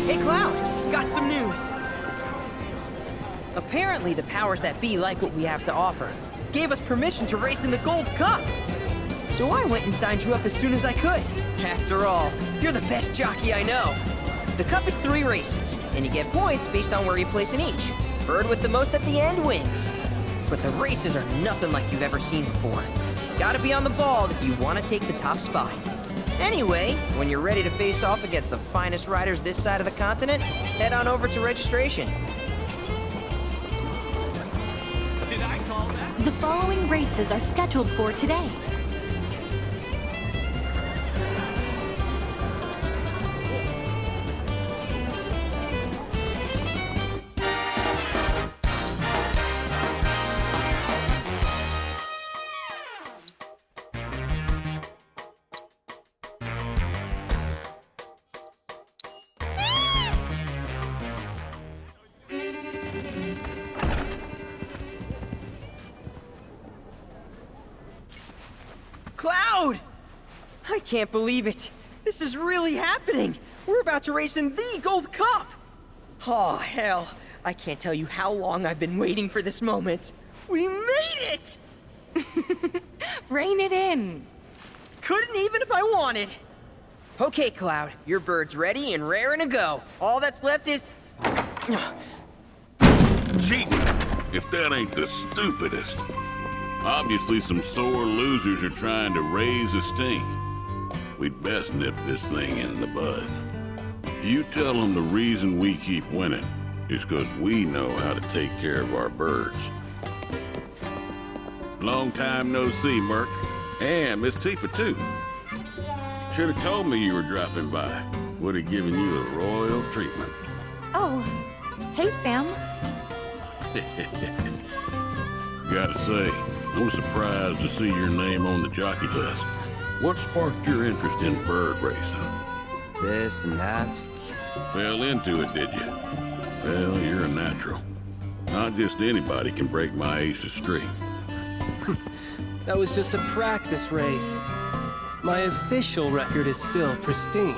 Hey, Cloud, got some news. Apparently, the powers that be like what we have to offer. Gave us permission to race in the Gold Cup. So I went and signed you up as soon as I could. After all, you're the best jockey I know. The Cup is 3 races, and you get points based on where you place in each. Bird with the most at the end wins. But the races are nothing like you've ever seen before. Gotta be on the ball if you want to take the top spot. Anyway, when you're ready to face off against the finest riders this side of the continent, head on over to registration. Did I call that? The following races are scheduled for today. Cloud! I can't believe it. This is really happening. We're about to race in the Gold Cup. Oh, hell. I can't tell you how long I've been waiting for this moment. We made it! Rein it in. Couldn't even if I wanted. Okay, Cloud, your bird's ready and raring to go. All that's left is... Cheating, if that ain't the stupidest. Obviously some sore losers are trying to raise a stink. We'd best nip this thing in the bud. You tell them the reason we keep winning is because we know how to take care of our birds. Long time no see, Merc. And Miss Tifa, too. Should have told me you were dropping by. Would have given you a royal treatment. Oh, hey, Sam. Gotta say, I was surprised to see your name on the jockey list. What sparked your interest in bird racing? This and that. Fell into it, did you? Well, you're a natural. Not just anybody can break my ace's streak. That was just a practice race. My official record is still pristine.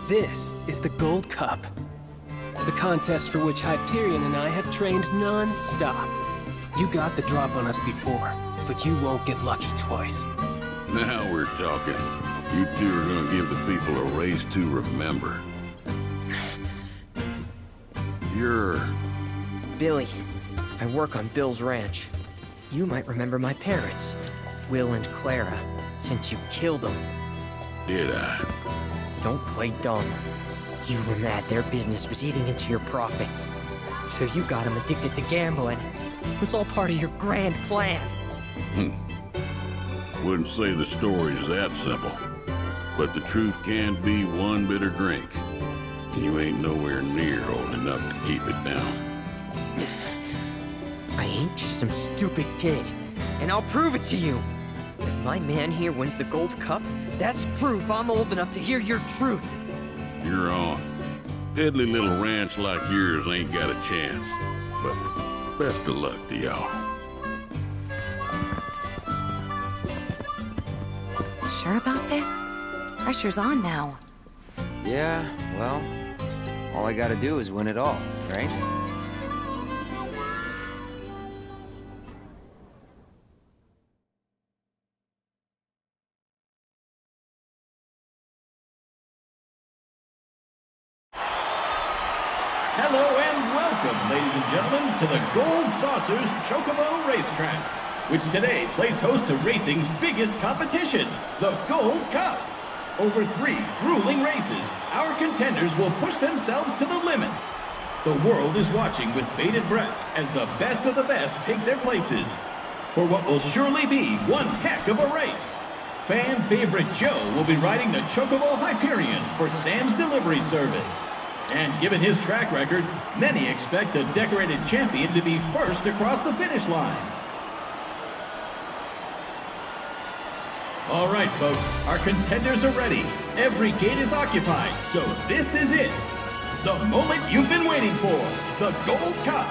This is the Gold Cup. The contest for which Hyperion and I have trained non-stop. You got the drop on us before, but you won't get lucky twice. Now we're talking. You two are gonna give the people a race to remember. You're... Billy, I work on Bill's ranch. You might remember my parents, Will and Clara, since you killed them. Did I? Don't play dumb. You were mad their business was eating into your profits. So you got them addicted to gambling. It was all part of your grand plan. Wouldn't say the story's that simple. But the truth can be one bitter drink. And you ain't nowhere near old enough to keep it down. I ain't just some stupid kid. And I'll prove it to you. If my man here wins the Gold Cup, that's proof I'm old enough to hear your truth. You're on. Piddly little ranch like yours ain't got a chance. But best of luck to y'all. Sure about this? Pressure's on now. Yeah, well, all I gotta do is win it all, right? Hello and welcome, ladies and gentlemen, to the Gold Saucers Chocobo Racetrack, which today plays host to racing's biggest competition, the Gold Cup. Over 3 grueling races, our contenders will push themselves to the limit. The world is watching with bated breath as the best of the best take their places for what will surely be one heck of a race. Fan favorite Joe will be riding the Chocobo Hyperion for Sam's delivery service. And given his track record, many expect a decorated champion to be first across the finish line. All right, folks, our contenders are ready. Every gate is occupied, so this is it. The moment you've been waiting for, the Gold Cup.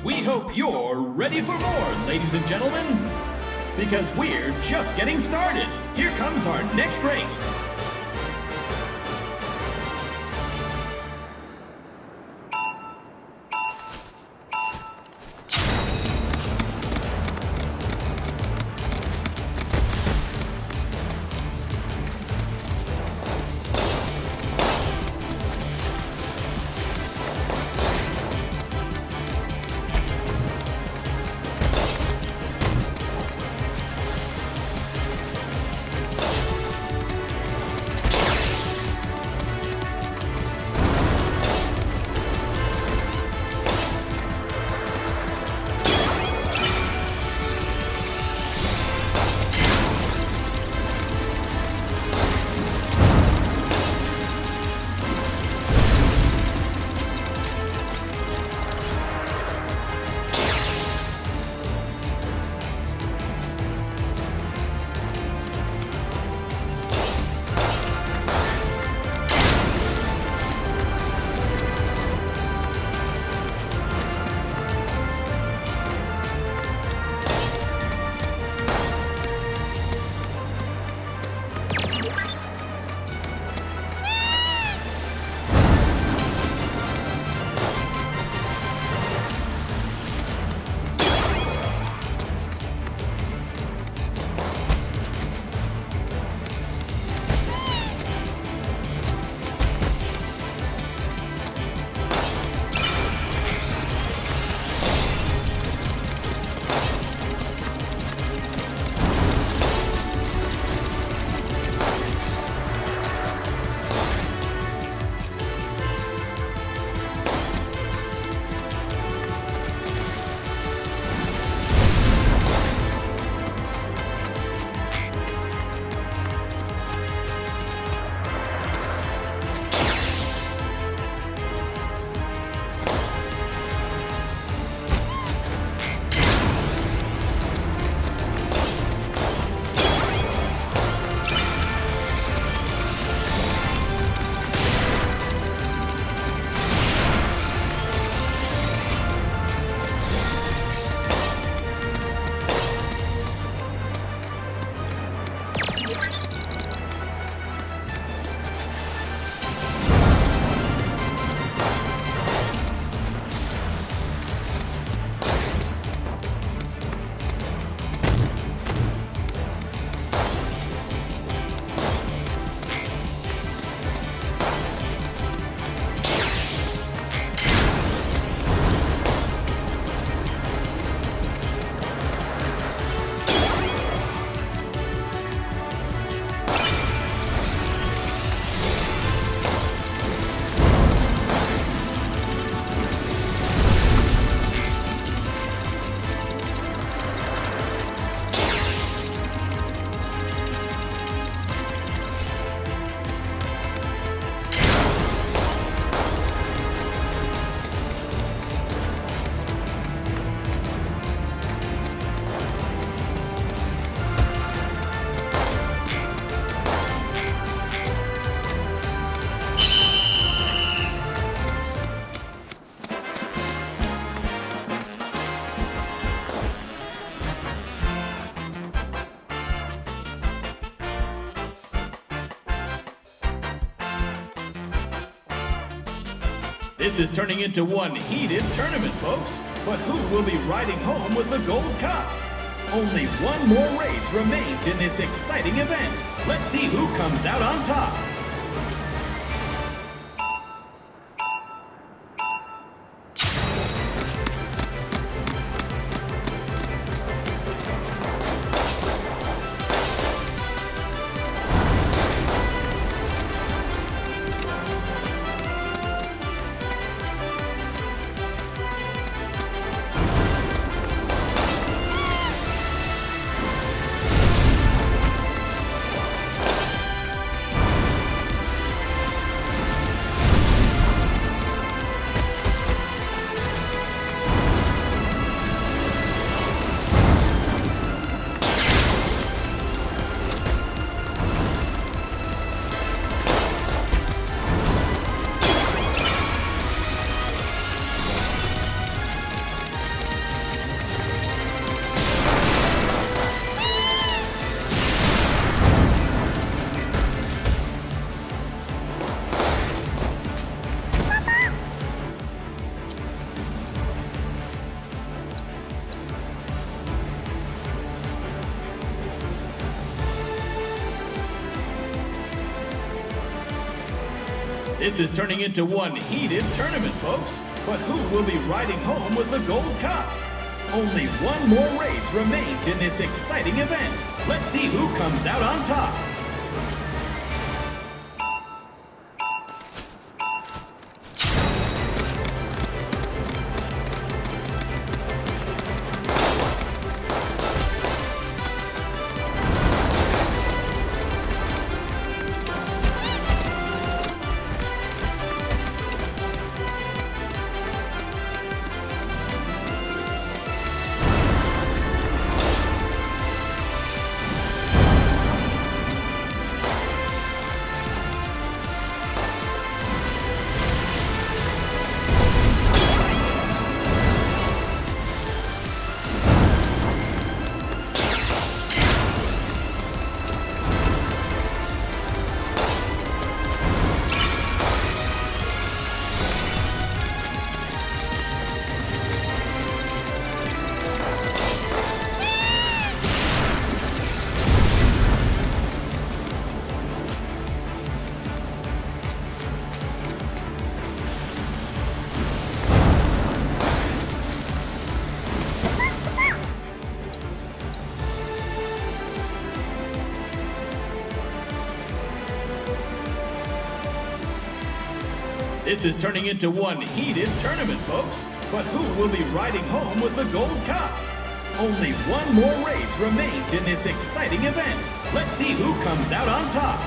We hope you're ready for more, ladies and gentlemen. Because we're just getting started. Here comes our next race. This is turning into one heated tournament, folks. But who will be riding home with the Gold Cup? Only one more race remains in this exciting event. Let's see who comes out on top. This is turning into one heated tournament, folks. But who will be riding home with the Gold Cup? Only one more race remains in this exciting event. Let's see who comes out on top. This is turning into one heated tournament, folks. But who will be riding home with the Gold Cup? Only one more race remains in this exciting event. Let's see who comes out on top.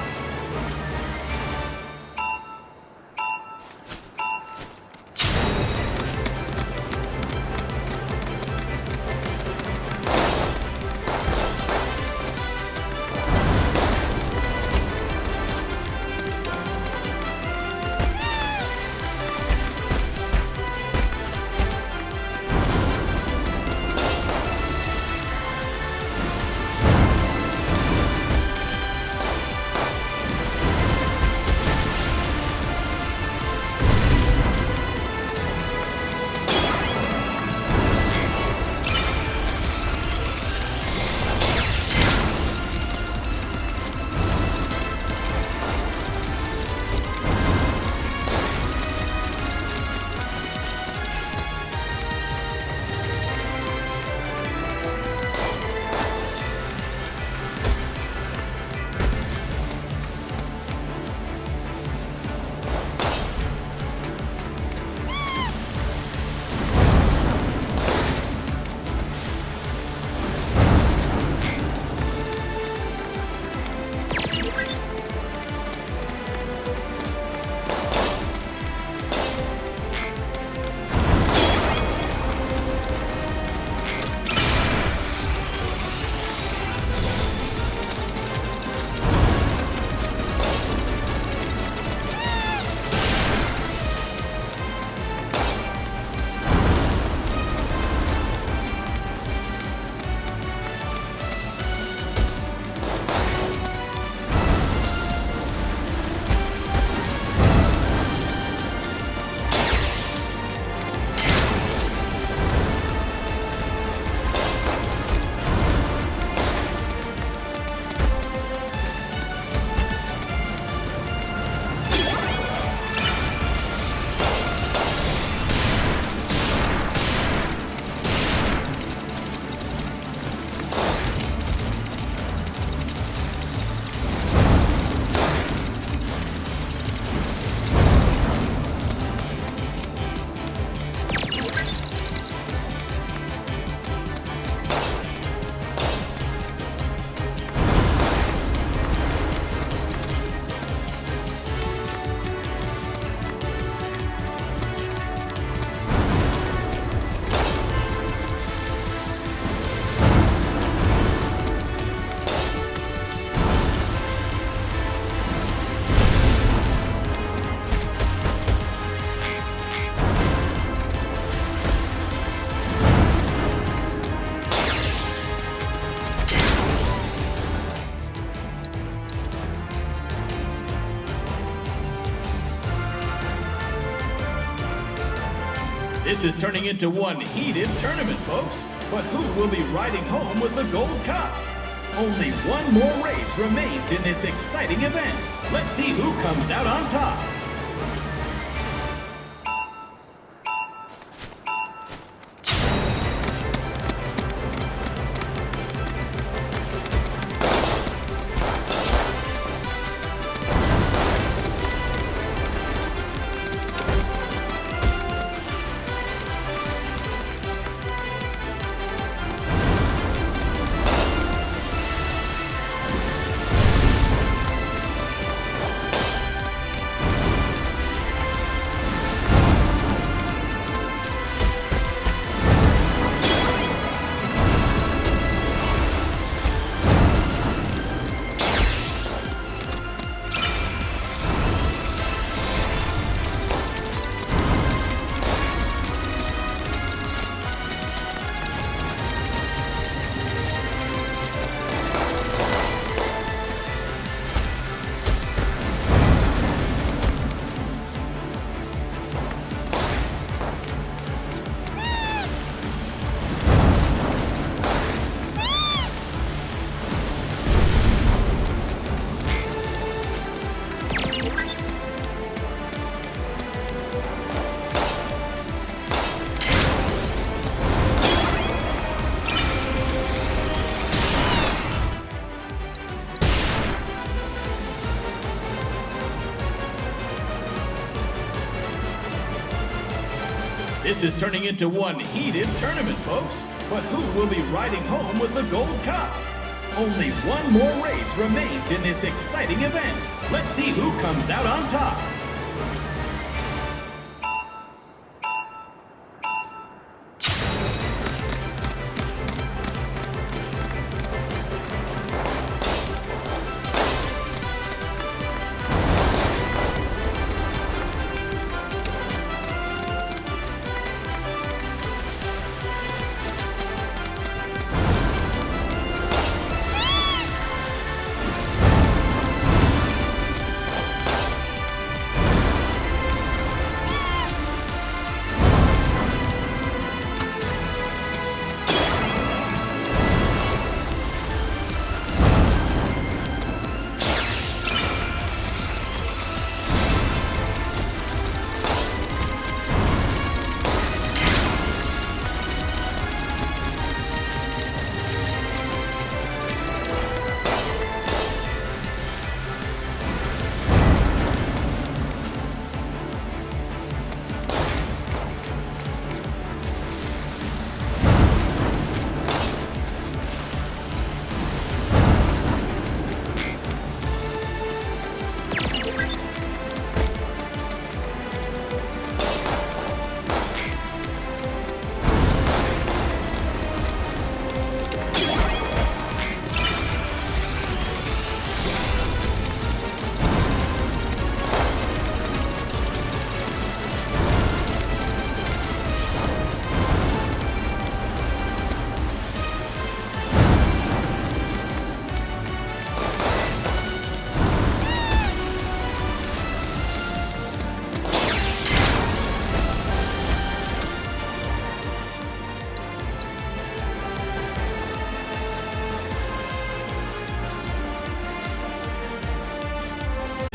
This is turning into one heated tournament, folks. But who will be riding home with the Gold Cup? Only one more race remains in this exciting event. Let's see who comes out on top. This is turning into one heated tournament, folks. But who will be riding home with the Gold Cup? Only one more race remains in this exciting event. Let's see who comes out on top.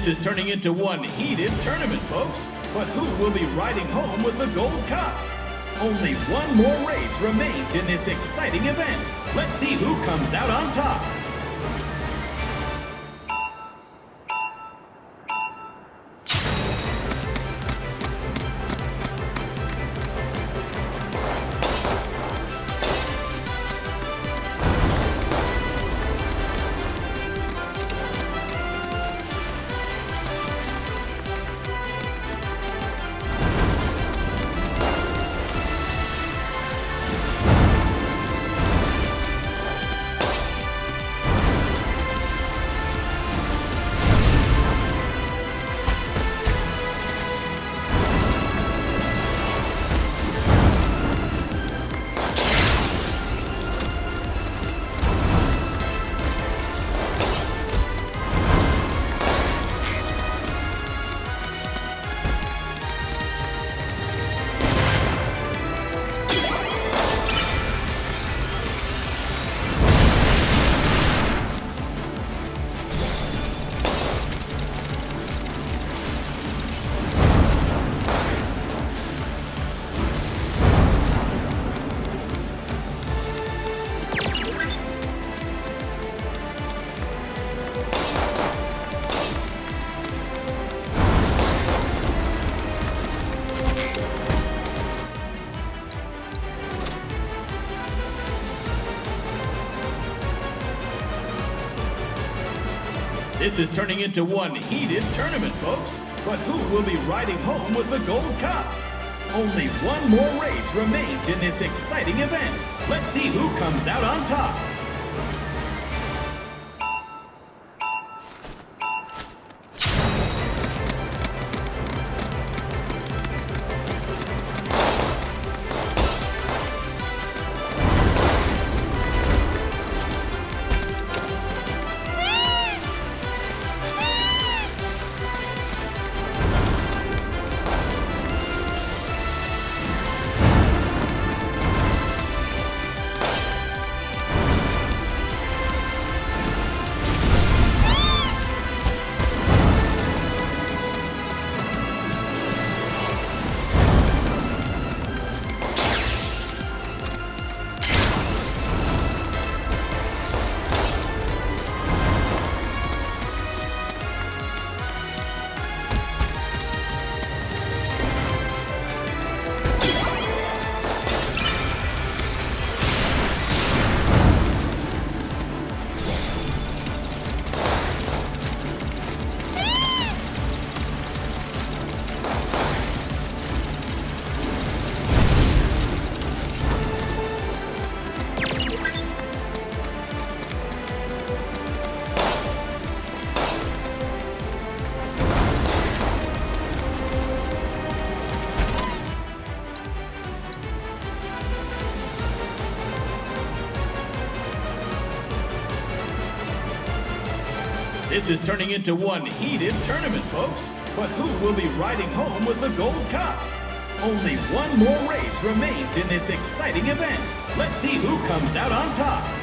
This is turning into one heated tournament, folks. But who will be riding home with the Gold Cup? Only one more race remains in this exciting event. Let's see who comes out on top. This is turning into one heated tournament, folks. But who will be riding home with the Gold Cup? Only one more race remains in this exciting event. Let's see who comes out on top. This is turning into one heated tournament, folks. But who will be riding home with the Gold Cup? Only one more race remains in this exciting event. Let's see who comes out on top.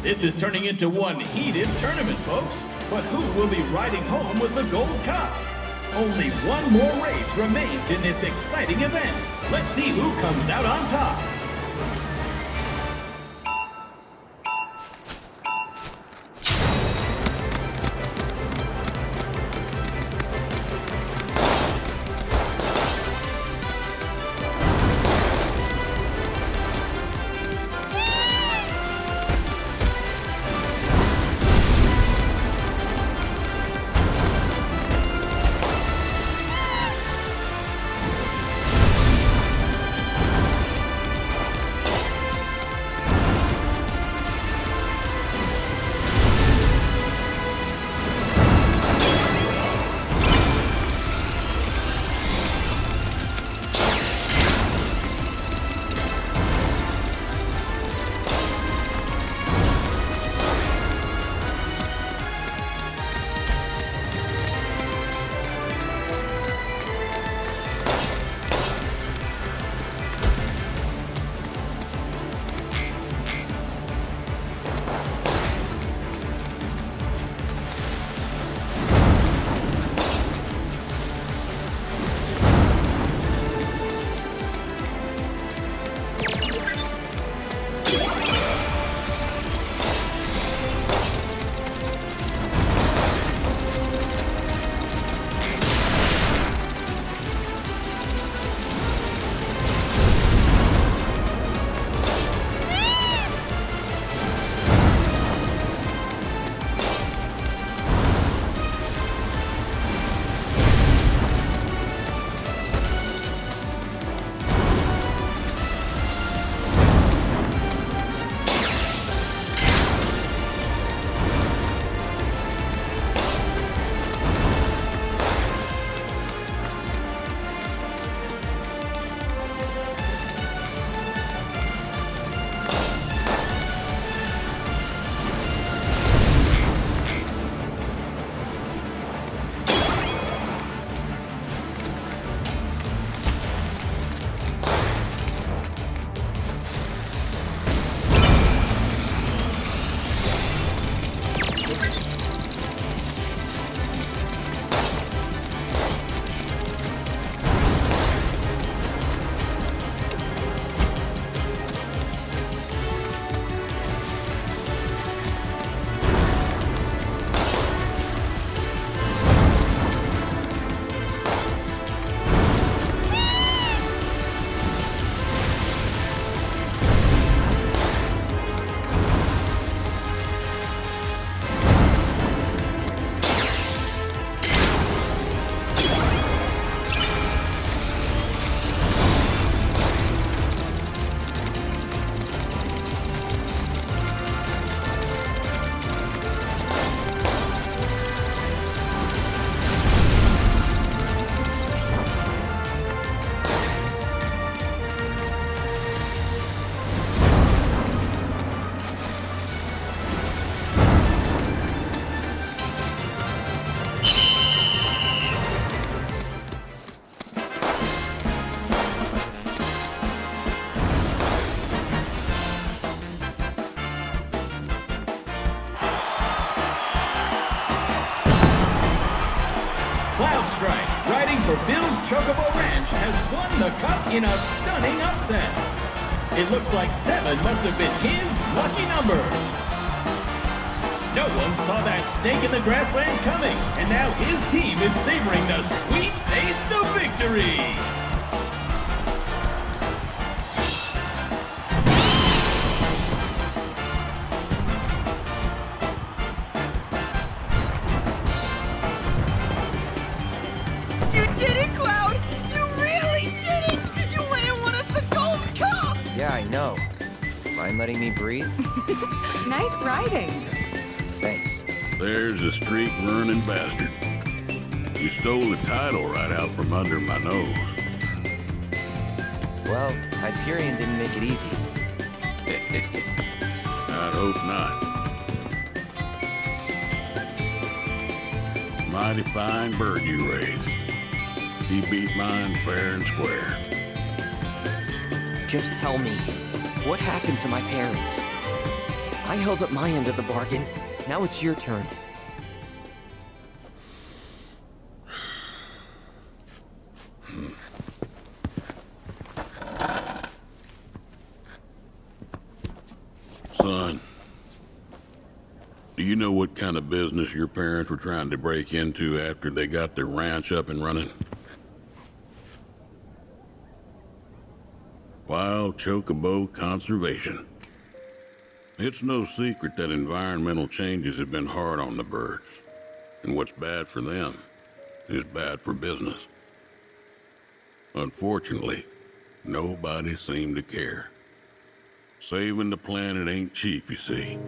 This is turning into one heated tournament, folks. But who will be riding home with the Gold Cup? Only one more race remains in this exciting event. Let's see who comes out on top. Cloud Strike, riding for Bill's Chocobo Ranch, has won the cup in a stunning upset. It looks like 7 must have been his lucky number. No one saw that snake in the grasslands coming, and now his team is savoring the sweet taste of victory. You did it, Cloud! You really did it! You went and won us the Gold Cup! Yeah, I know. Mind letting me breathe? Nice riding. Thanks. There's a streak-running bastard. You stole the title right out from under my nose. Well, Hyperion didn't make it easy. I'd hope not. Mighty fine bird you raised. He beat mine fair and square. Just tell me, what happened to my parents? I held up my end of the bargain. Now it's your turn. Son, do you know what kind of business your parents were trying to break into after they got their ranch up and running? Wild Chocobo Conservation. It's no secret that environmental changes have been hard on the birds, and what's bad for them is bad for business. Unfortunately, nobody seemed to care. Saving the planet ain't cheap, you see.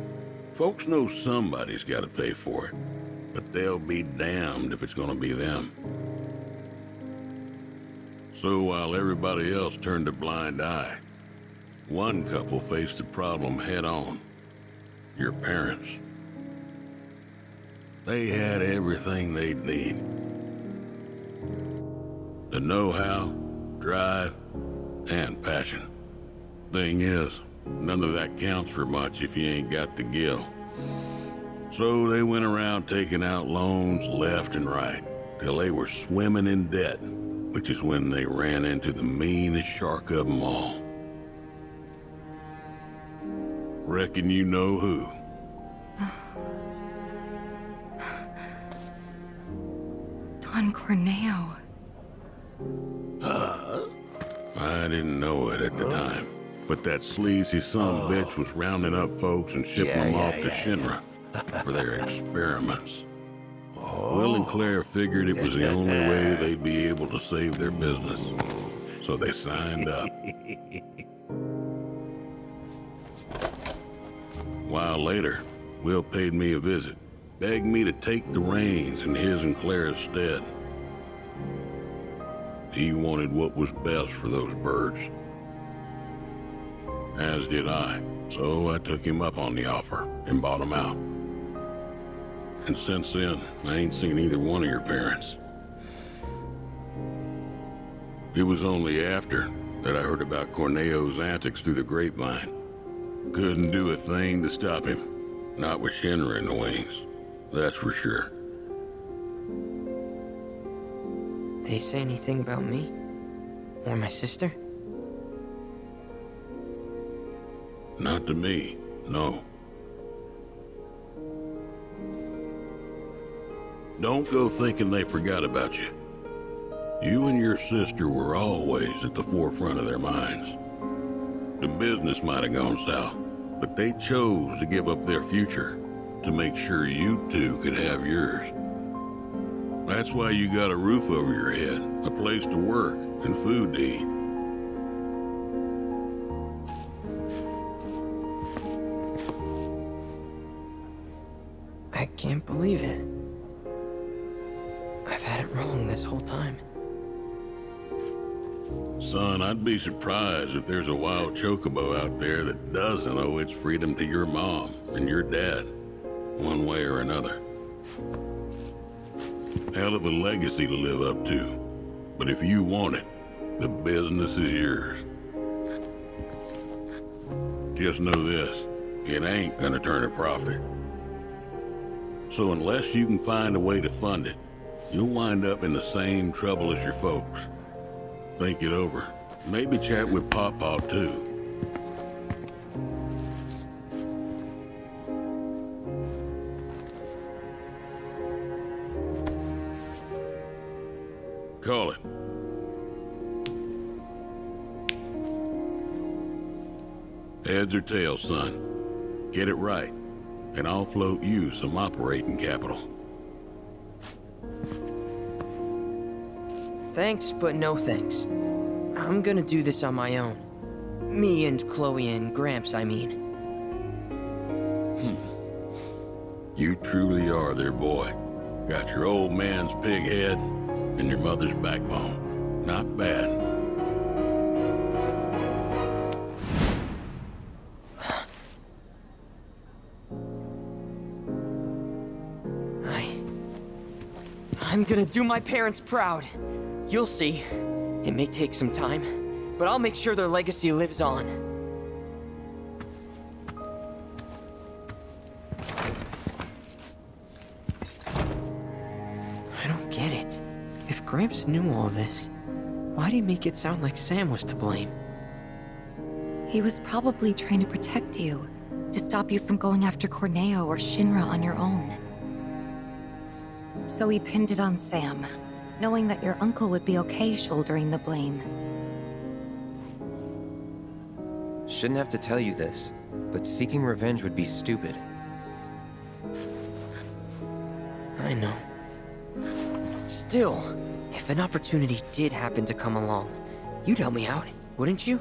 Folks know somebody's got to pay for it, but they'll be damned if it's gonna be them. So while everybody else turned a blind eye, one couple faced the problem head on. Your parents. They had everything they'd need. The know-how, drive, and passion. Thing is, none of that counts for much if you ain't got the gill. So they went around taking out loans left and right, till they were swimming in debt, which is when they ran into the meanest shark of them all. Reckon you know who. Don Corneo. I didn't know it at the time, but that sleazy son-of-a-bitch was rounding up folks and shipping them off to Shinra for their experiments. Will and Claire figured it was the only way they'd be able to save their business, so they signed up. A while later, Will paid me a visit, begged me to take the reins in his and Claire's stead. He wanted what was best for those birds. As did I, so I took him up on the offer and bought him out. And since then, I ain't seen either one of your parents. It was only after that I heard about Corneo's antics through the grapevine. Couldn't do a thing to stop him. Not with Shinra in the wings, that's for sure. They say anything about me? Or my sister? Not to me, no. Don't go thinking they forgot about you. You and your sister were always at the forefront of their minds. The business might have gone south, but they chose to give up their future to make sure you two could have yours. That's why you got a roof over your head, a place to work, and food to eat. I can't believe it. I've had it wrong this whole time. Son, I'd be surprised if there's a wild chocobo out there that doesn't owe its freedom to your mom and your dad, one way or another. Hell of a legacy to live up to, but if you want it, the business is yours. Just know this, it ain't gonna turn a profit. So unless you can find a way to fund it, you'll wind up in the same trouble as your folks. Think it over. Maybe chat with Pop Pop, too. Call it. Heads or tails, son. Get it right, and I'll float you some operating capital. Thanks, but no thanks. I'm gonna do this on my own. Me and Chloe and Gramps, I mean. You truly are their boy. Got your old man's pig head and your mother's backbone. Not bad. I'm gonna do my parents proud. You'll see. It may take some time, but I'll make sure their legacy lives on. I don't get it. If Gramps knew all this, why'd he make it sound like Sam was to blame? He was probably trying to protect you, to stop you from going after Corneo or Shinra on your own. So he pinned it on Sam, knowing that your uncle would be okay shouldering the blame. Shouldn't have to tell you this, but seeking revenge would be stupid. I know. Still, if an opportunity did happen to come along, you'd help me out, wouldn't you?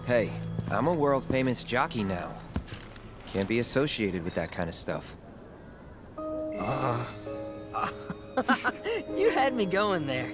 Hey, I'm a world-famous jockey now. Can't be associated with that kind of stuff. You had me going there.